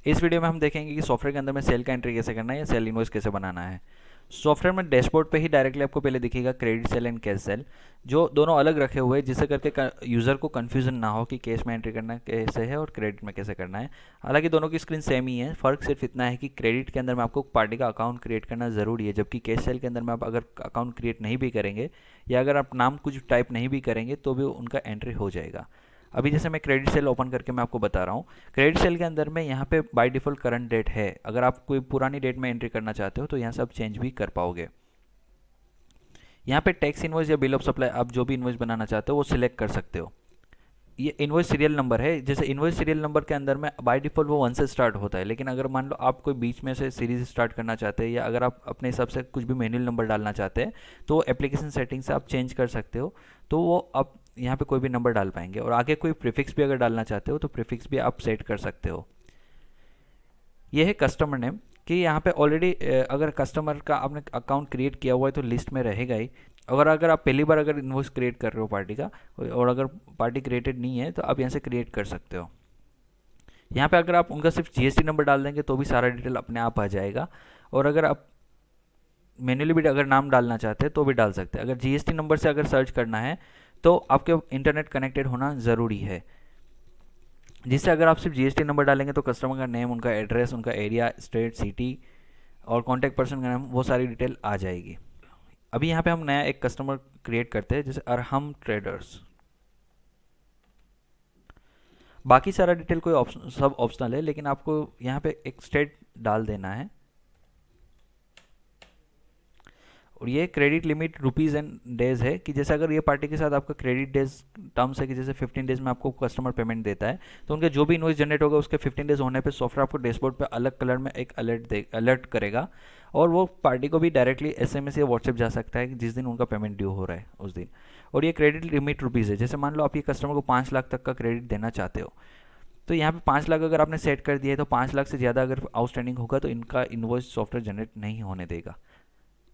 इस वीडियो में हम देखेंगे कि सॉफ्टवेयर के अंदर में सेल का एंट्री कैसे करना है या सेल इनवॉइस कैसे बनाना है। सॉफ्टवेयर में डैशबोर्ड पे ही डायरेक्टली आपको पहले दिखेगा credit sale and cash cell, जो दोनों अलग रखे हुए हैं, जिससे करके यूज़र को कन्फ्यूजन ना हो कि कैश में एंट्री करना कैसे है और क्रेडिट में कैसे करना है। हालांकि दोनों की स्क्रीन सेम ही है, फ़र्क सिर्फ इतना है कि क्रेडिट के अंदर में आपको पार्टी का अकाउंट क्रिएट करना ज़रूरी है, जबकि कैश सेल के अंदर में आप अगर अकाउंट क्रिएट नहीं भी करेंगे या अगर आप नाम कुछ टाइप नहीं भी करेंगे तो भी उनका एंट्री हो जाएगा। अभी जैसे मैं क्रेडिट सेल ओपन करके मैं आपको बता रहा हूँ। क्रेडिट सेल के अंदर में यहाँ पे बाय डिफ़ॉल्ट करंट डेट है। अगर आप कोई पुरानी डेट में एंट्री करना चाहते हो तो यहाँ से आप चेंज भी कर पाओगे। यहाँ पे टैक्स इनवॉइस या बिल ऑफ सप्लाई, आप जो भी इनवॉइस बनाना चाहते हो वो सिलेक्ट कर सकते हो। ये इनवॉइस सीरियल नंबर है। जैसे इनवॉइस सीरियल नंबर के अंदर में बाय डिफ़ॉल्ट वो 1 से स्टार्ट होता है, लेकिन अगर मान लो आप कोई बीच में से सीरीज स्टार्ट करना चाहते हैं या अगर आप अपने हिसाब से कुछ भी मैनुअल नंबर डालना चाहते हैं तो एप्लीकेशन सेटिंग से आप चेंज कर सकते हो। तो वो आप यहाँ पे कोई भी नंबर डाल पाएंगे, और आगे कोई प्रीफिक्स भी अगर डालना चाहते हो तो प्रीफिक्स भी आप सेट कर सकते हो। ये है कस्टमर नेम कि यहाँ पे ऑलरेडी अगर कस्टमर का आपने अकाउंट क्रिएट किया हुआ है तो लिस्ट में रहेगा ही। अगर आप पहली बार अगर इनवॉइस क्रिएट कर रहे हो पार्टी का, और अगर पार्टी क्रिएटेड नहीं है तो आप यहाँ से क्रिएट कर सकते हो। यहाँ पे अगर आप उनका सिर्फ जीएसटी नंबर डाल देंगे तो भी सारा डिटेल अपने आप आ जाएगा, और अगर आप मैन्युअली भी अगर नाम डालना चाहते हैं तो भी डाल सकते हैं। अगर जीएसटी नंबर से अगर सर्च करना है तो आपके इंटरनेट कनेक्टेड होना ज़रूरी है, जिससे अगर आप सिर्फ जीएसटी नंबर डालेंगे तो कस्टमर का नेम, उनका एड्रेस, उनका एरिया, स्टेट, सिटी और कॉन्टैक्ट पर्सन का नाम, वो सारी डिटेल आ जाएगी। अभी यहाँ पे हम नया एक कस्टमर क्रिएट करते हैं, जैसे अरहम ट्रेडर्स। बाकी सारा डिटेल कोई ऑप्शन सब ऑप्शनल है, लेकिन आपको यहाँ पे एक स्टेट डाल देना है। और ये credit limit rupees and days है कि जैसे अगर ये पार्टी के साथ आपका क्रेडिट डेज टर्म्स है कि जैसे 15 डेज में आपको कस्टमर पेमेंट देता है तो उनके जो भी इनवॉइस जनरेट होगा उसके 15 डेज होने पे सॉफ्टवेयर आपको डैशबोर्ड पे अलग कलर में एक अलर्ट करेगा, और वो पार्टी को भी डायरेक्टली एसएमएस या व्हाट्सएप जा सकता है कि जिस दिन उनका पेमेंट ड्यू हो रहा है उस दिन। और ये क्रेडिट लिमिट रुपीज़ है। जैसे मान लो आप ये कस्टमर को 5 लाख तक का क्रेडिट देना चाहते हो तो यहाँ पे 5 लाख अगर आपने सेट कर दिया है तो 5 लाख से ज़्यादा अगर आउटस्टैंडिंग होगा तो इनका इनवॉइस सॉफ्टवेयर जनरेट नहीं होने देगा।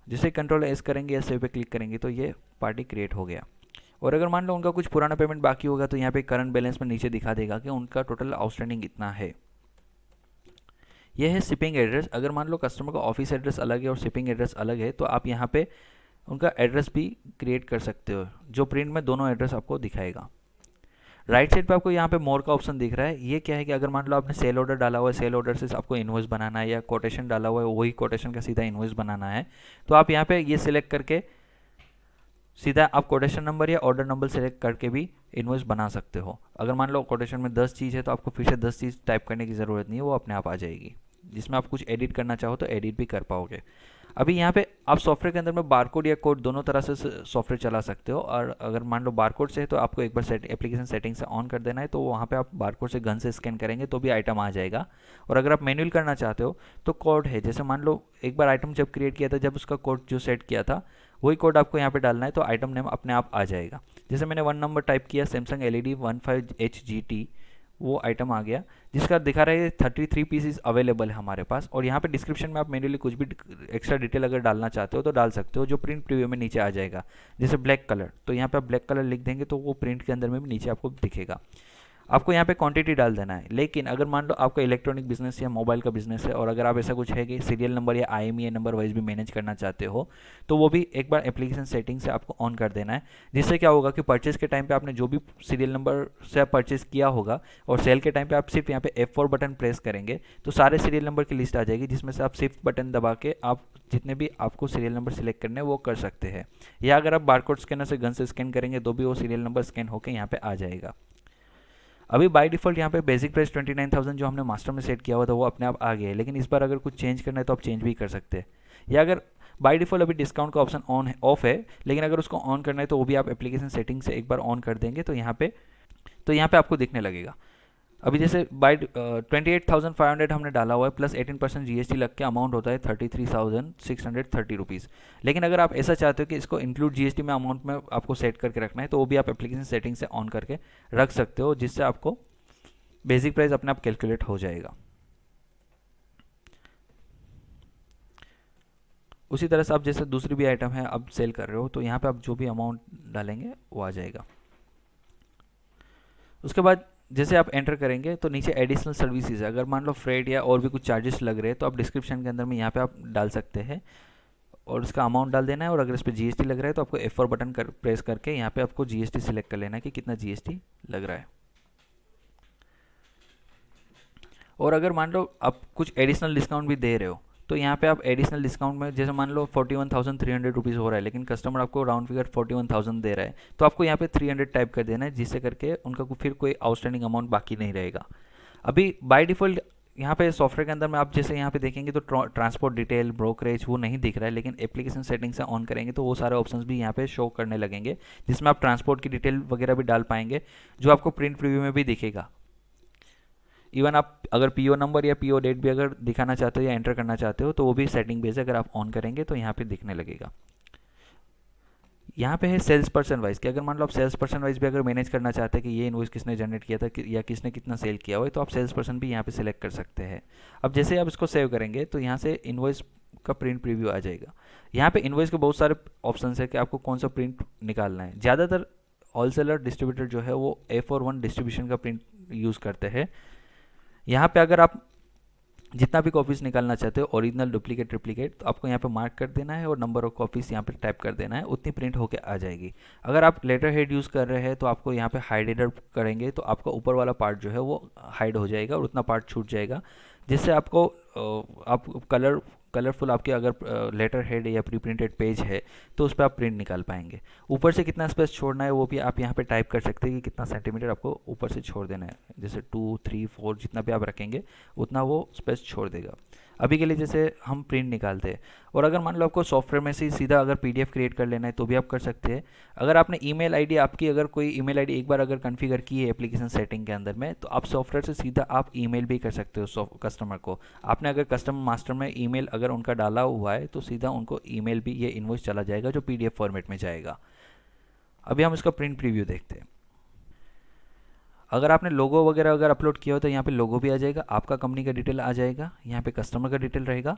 जिसे कंट्रोल एस करेंगे या सेव पे क्लिक करेंगे तो ये पार्टी क्रिएट हो गया। और अगर मान लो उनका कुछ पुराना पेमेंट बाकी होगा तो यहाँ पे करंट बैलेंस में नीचे दिखा देगा कि उनका टोटल आउटस्टैंडिंग इतना है। यह है शिपिंग एड्रेस। अगर मान लो कस्टमर का ऑफिस एड्रेस अलग है और शिपिंग एड्रेस अलग है तो आप यहाँ पे उनका एड्रेस भी क्रिएट कर सकते हो, जो प्रिंट में दोनों एड्रेस आपको दिखाएगा। राइट साइड पे आपको यहाँ पे मोर का ऑप्शन दिख रहा है। ये क्या है कि अगर मान लो आपने सेल ऑर्डर डाला हुआ है, सेल ऑर्डर से आपको इनवॉइस बनाना है, या कोटेशन डाला हुआ है वही कोटेशन का सीधा इनवॉइस बनाना है, तो आप यहाँ पे ये सिलेक्ट करके सीधा आप कोटेशन नंबर या ऑर्डर नंबर सेलेक्ट करके भी इनवॉइस बना सकते हो। अगर मान लो कोटेशन में 10 चीज़ है तो आपको फिर से 10 चीज़ टाइप करने की ज़रूरत नहीं है, वो अपने आप आ जाएगी। जिसमें आप कुछ एडिट करना चाहो तो एडिट भी कर पाओगे। अभी यहाँ पे आप सॉफ्टवेयर के अंदर में बारकोड या कोड दोनों तरह से सॉफ्टवेयर चला सकते हो, और अगर मान लो बारकोड से है तो आपको एक बार एप्लीकेशन सेटिंग से ऑन कर देना है, तो वहाँ पे आप बारकोड से गन से स्कैन करेंगे तो भी आइटम आ जाएगा। और अगर आप मैनुअल करना चाहते हो तो कोड है। जैसे मान लो एक बार आइटम जब क्रिएट किया था, जब उसका कोड जो सेट किया था वही कोड आपको यहाँ पे डालना है तो आइटम नेम अपने आप आ जाएगा। जैसे मैंने 1 नंबर टाइप किया, सैमसंग LED 15HGT, वो आइटम आ गया जिसका दिखा रहा है 33 पीसेस अवेलेबल है हमारे पास। और यहाँ पे डिस्क्रिप्शन में आप मैन्युअली कुछ भी एक्स्ट्रा डिटेल अगर डालना चाहते हो तो डाल सकते हो, जो प्रिंट प्रीव्यू में नीचे आ जाएगा। जैसे ब्लैक कलर, तो यहाँ पे आप ब्लैक कलर लिख देंगे तो वो प्रिंट के अंदर में भी नीचे आपको दिखेगा। आपको यहाँ पे क्वांटिटी डाल देना है। लेकिन अगर मान लो आपका इलेक्ट्रॉनिक बिजनेस या मोबाइल का बिजनेस है और अगर आप ऐसा कुछ है कि सीरियल नंबर या IMEI नंबर वाइज भी मैनेज करना चाहते हो तो वो भी एक बार एप्लीकेशन सेटिंग से आपको ऑन कर देना है। जिससे क्या होगा कि परचेज के टाइम पे आपने जो भी सीरियल नंबर से परचेज किया होगा और सेल के टाइम पे आप सिर्फ यहाँ पे F4 बटन प्रेस करेंगे तो सारे सीरियल नंबर की लिस्ट आ जाएगी, जिसमें से आप शिफ्ट बटन दबा के आप जितने भी आपको सीरियल नंबर सिलेक्ट करने हैं वो कर सकते हैं। या अगर आप बारकोड स्कैनर से गन से स्कैन करेंगे तो भी वो सीरियल नंबर स्कैन होकर यहाँ पे आ जाएगा। अभी बाय डिफ़ॉल्ट यहाँ पे बेसिक प्राइस 29,000 जो हमने मास्टर में सेट किया हुआ था वो अपने आप आ गया है, लेकिन इस बार अगर कुछ चेंज करना है तो आप चेंज भी कर सकते हैं। या अगर बाय डिफ़ॉल्ट अभी डिस्काउंट का ऑप्शन ऑन है, ऑफ है, लेकिन अगर उसको ऑन करना है तो वो भी आप एप्लीकेशन सेटिंग से एक बार ऑन कर देंगे तो यहाँ पे आपको दिखने लगेगा। अभी जैसे बाय 28,500 हमने डाला हुआ है, प्लस 18% GST लग के अमाउंट होता है 33,630 रुपीज़। लेकिन अगर आप ऐसा चाहते हो कि इसको इंक्लूड GST में अमाउंट में आपको सेट करके रखना है तो वो भी आप एप्लीकेशन सेटिंग से ऑन करके रख सकते हो, जिससे आपको बेसिक प्राइस अपने आप कैलकुलेट हो जाएगा। उसी तरह से आप जैसे दूसरी भी आइटम है अब सेल कर रहे हो तो यहाँ पे आप जो भी अमाउंट डालेंगे वो आ जाएगा। उसके बाद जैसे आप एंटर करेंगे तो नीचे एडिशनल सर्विसेज है, अगर मान लो फ्रेड या और भी कुछ चार्जेस लग रहे हैं तो आप डिस्क्रिप्शन के अंदर में यहाँ पे आप डाल सकते हैं और इसका अमाउंट डाल देना है। और अगर इस पर जीएसटी लग रहा है तो आपको F4 बटन प्रेस करके यहाँ पे आपको जीएसटी सिलेक्ट कर लेना है कि कितना जीएसटी लग रहा है। और अगर मान लो आप कुछ एडिशनल डिस्काउंट भी दे रहे हो तो यहाँ पे आप एडिशनल डिस्काउंट में, जैसे मान लो 41,300 रुपीज़ हो रहा है लेकिन कस्टमर आपको राउंड फिगर 41,000 दे रहा है, तो आपको यहाँ पे 300 टाइप कर देना है, जिससे करके उनका फिर कोई आउटस्टैंडिंग अमाउंट बाकी नहीं रहेगा। अभी बाय डिफ़ॉल्ट यहाँ पे सॉफ्टवेयर के अंदर में आप जैसे यहाँ पे देखेंगे तो ट्रांसपोर्ट डिटेल, ब्रोकरेज वो नहीं दिख रहा है, लेकिन एप्लीकेशन सेटिंग से ऑन करेंगे तो वो सारे ऑप्शंस भी यहाँ पे शो करने लगेंगे, जिसमें आप ट्रांसपोर्ट की डिटेल वगैरह भी डाल पाएंगे, जो आपको प्रिंट प्रीव्यू में भी दिखेगा। इवन आप अगर पीओ नंबर या पीओ डेट भी अगर दिखाना चाहते हो या एंटर करना चाहते हो तो वो भी सेटिंग बेस अगर आप ऑन करेंगे तो यहाँ पे दिखने लगेगा। यहाँ पे है सेल्स पर्सन वाइज कि अगर मान लो आप सेल्स पर्सन वाइज भी अगर मैनेज करना चाहते हैं कि ये इनवॉइस किसने जनरेट किया था या किसने कितना सेल किया हुआ है, तो आप सेल्स पर्सन भी यहाँ पे सिलेक्ट कर सकते हैं। अब जैसे आप इसको सेव करेंगे तो यहाँ से इनवॉइस का प्रिंट प्रीव्यू आ जाएगा। यहाँ पे इनवॉइस के बहुत सारे ऑप्शन है कि आपको कौन सा प्रिंट निकालना है। ज़्यादातर होलसेलर डिस्ट्रीब्यूटर जो है वो A4-1 डिस्ट्रीब्यूशन का प्रिंट यूज़ करते हैं। यहाँ पे अगर आप जितना भी कॉपीज़ निकालना चाहते हो, ओरिजिनल, डुप्लीकेट, ट्रिप्लीकेट, तो आपको यहाँ पे मार्क कर देना है और नंबर ऑफ कॉपीज़ यहाँ पे टाइप कर देना है, उतनी प्रिंट होके आ जाएगी। अगर आप लेटर हेड यूज़ कर रहे हैं तो आपको यहाँ पे हाइड हेडर करेंगे तो आपका ऊपर वाला पार्ट जो है वो हाइड हो जाएगा और उतना पार्ट छूट जाएगा, जिससे आपको आप कलरफुल आपके अगर लेटर हेड या प्री प्रिंटेड पेज है तो उस पर आप प्रिंट निकाल पाएंगे। ऊपर से कितना स्पेस छोड़ना है वो भी आप यहाँ पे टाइप कर सकते हैं कि कितना सेंटीमीटर आपको ऊपर से छोड़ देना है, जैसे 2, 3, 4 जितना भी आप रखेंगे उतना वो स्पेस छोड़ देगा। अभी के लिए जैसे हम प्रिंट निकालते हैं, और अगर मान लो आपको सॉफ्टवेयर में से सीधा अगर पीडीएफ क्रिएट कर लेना है तो भी आप कर सकते हैं। अगर आपने ईमेल आईडी, आपकी अगर कोई ईमेल आईडी एक बार अगर कॉन्फ़िगर की है एप्लीकेशन सेटिंग के अंदर में, तो आप सॉफ्टवेयर से सीधा आप ईमेल भी कर सकते हो कस्टमर को। आपने अगर कस्टमर मास्टर में ईमेल अगर उनका डाला हुआ है तो सीधा उनको ईमेल भी ये इनवॉइस चला जाएगा जो पीडीएफ फॉर्मेट में जाएगा। अभी हम इसका प्रिंट प्रीव्यू देखते हैं। अगर आपने लोगो वगैरह अगर अपलोड किया हो तो यहाँ पे लोगो भी आ जाएगा, आपका कंपनी का डिटेल आ जाएगा, यहाँ पे कस्टमर का डिटेल रहेगा।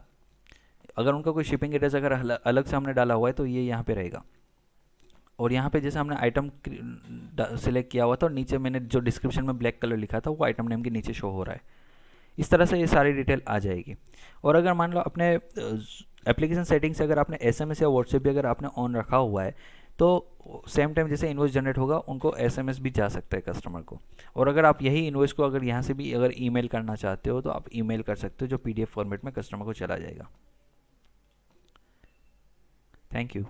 अगर उनका कोई शिपिंग एड्रेस अगर अलग से हमने डाला हुआ है तो ये यहाँ पे रहेगा। और यहाँ पे जैसे हमने आइटम सिलेक्ट किया हुआ था और नीचे मैंने जो डिस्क्रिप्शन में ब्लैक कलर लिखा था वो आइटम नेम के नीचे शो हो रहा है। इस तरह से ये सारी डिटेल आ जाएगी। और अगर मान लो अपने एप्लीकेशन सेटिंग से अगर आपने SMS या व्हाट्सएप भी अगर आपने ऑन रखा हुआ है तो सेम टाइम जैसे इनवॉइस जनरेट होगा उनको SMS भी जा सकता है कस्टमर को। और अगर आप यही इनवॉइस को अगर यहाँ से भी अगर ईमेल करना चाहते हो तो आप ईमेल कर सकते हो, जो PDF फॉर्मेट में कस्टमर को चला जाएगा। Thank you.